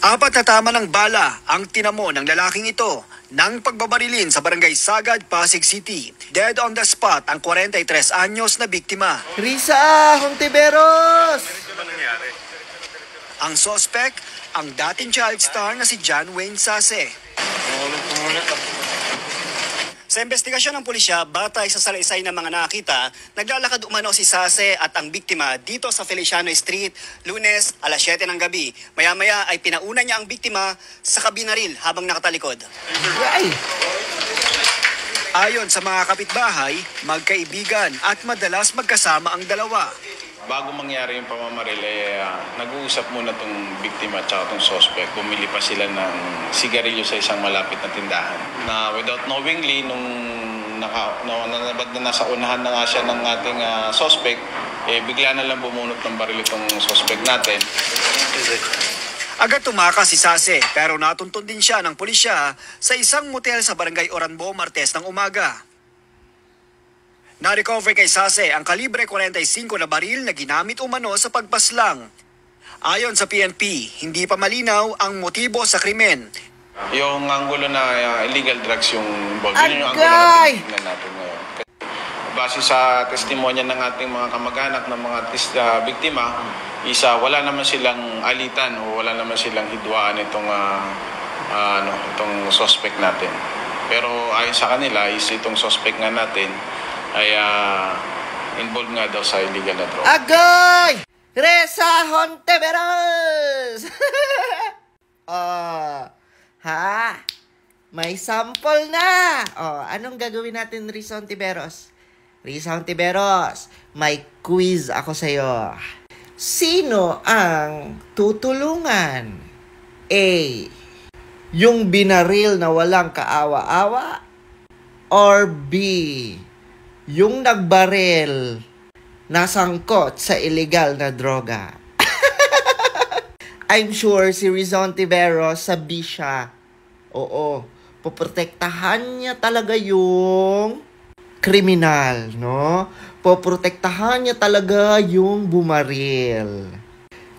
Apat na tama ng bala ang tinamo ng lalaking ito nang pagbabarilin sa barangay Sagad, Pasig City. Dead on the spot ang 43 anyos na biktima. Risa Hontiveros! Ang suspect, ang dating child star na si John Wayne Sase. Sa investigasyon ng pulisya, batay sa salaysay ng mga nakita, naglalakad umano si Sase at ang biktima dito sa Feliciano Street, Lunes, alas 7 ng gabi. Maya-maya ay pinauna niya ang biktima sa kabinaril habang nakatalikod. Ay! Ayon sa mga kapitbahay, magkaibigan at madalas magkasama ang dalawa. Bago mangyari yung pamamaril, nag-uusap muna itong biktima at itong suspect. Bumili pa sila ng sigarilyo sa isang malapit na tindahan. Na without knowingly, nung nasa unahan na nga siya ng ating suspect, bigla na lang bumunot ng baril itong suspect natin. Agad tumakas si Sase pero natuntun din siya ng pulisya sa isang motel sa barangay Oranbo, Martes ng umaga. Na-recover kay Sase ang kalibre 45 na baril na ginamit umano sa pagpaslang. Ayon sa PNP, hindi pa malinaw ang motibo sa krimen. Yung anggulo na illegal drugs yung involved. Yun yung anggulo na tingnan natin ngayon. Base sa testimonya ng ating mga kamag-anak ng mga biktima, wala naman silang alitan o wala naman silang hidwaan itong suspect natin. Pero ayon sa kanila, itong suspect nga natin ay involved nga daw sa illegal na droga. Agoy! Risa Hontiveros! May sample na! Anong gagawin natin, Risa Hontiveros? Risa Hontiveros, may quiz ako sa'yo. Sino ang tutulungan? A. Yung binaril na walang kaawa-awa? Or B. Yung nagbaril nasangkot sa illegal na droga? I'm sure si Risa Hontiveros sabi siya. Oo, poprotektahan niya talaga yung kriminal, no? Poprotektahan niya talaga yung bumaril.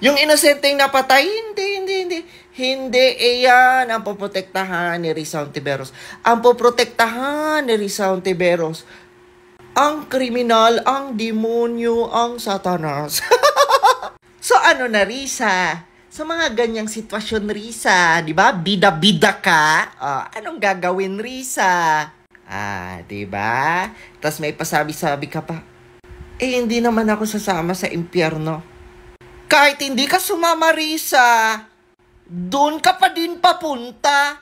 Yung inosenteng napatay, hindi. Hindi iyan ang poprotektahan ni Risa Hontiveros. Ang poprotektahan ni Risa Hontiveros, ang kriminal, ang demonyo, ang satanas. So ano na, Risa? Sa mga ganyang sitwasyon, Risa, di ba? Bida-bida ka. Anong gagawin, Risa? Di ba? Tapos may pasabi-sabi ka pa, hindi naman ako sasama sa impyerno. Kahit hindi ka sumama, Risa, doon ka pa din papunta.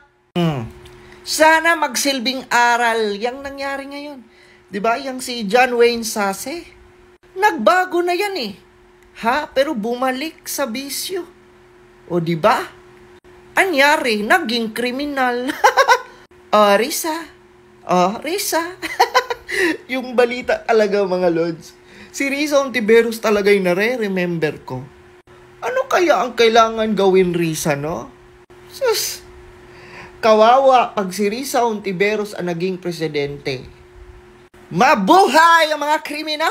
Sana magsilbing aral yang nangyari ngayon. Diba, yung si John Wayne Sase? Nagbago na yan eh. Pero bumalik sa bisyo. O diba? Anyari, naging kriminal. Risa. Risa. Yung balita talaga, mga lods. Si Risa Hontiveros talaga yung nare-remember ko. Ano kaya ang kailangan gawin, Risa, no? Sus. Kawawa pag si Risa Hontiveros ang naging presidente. Mabuhay ang mga kriminal!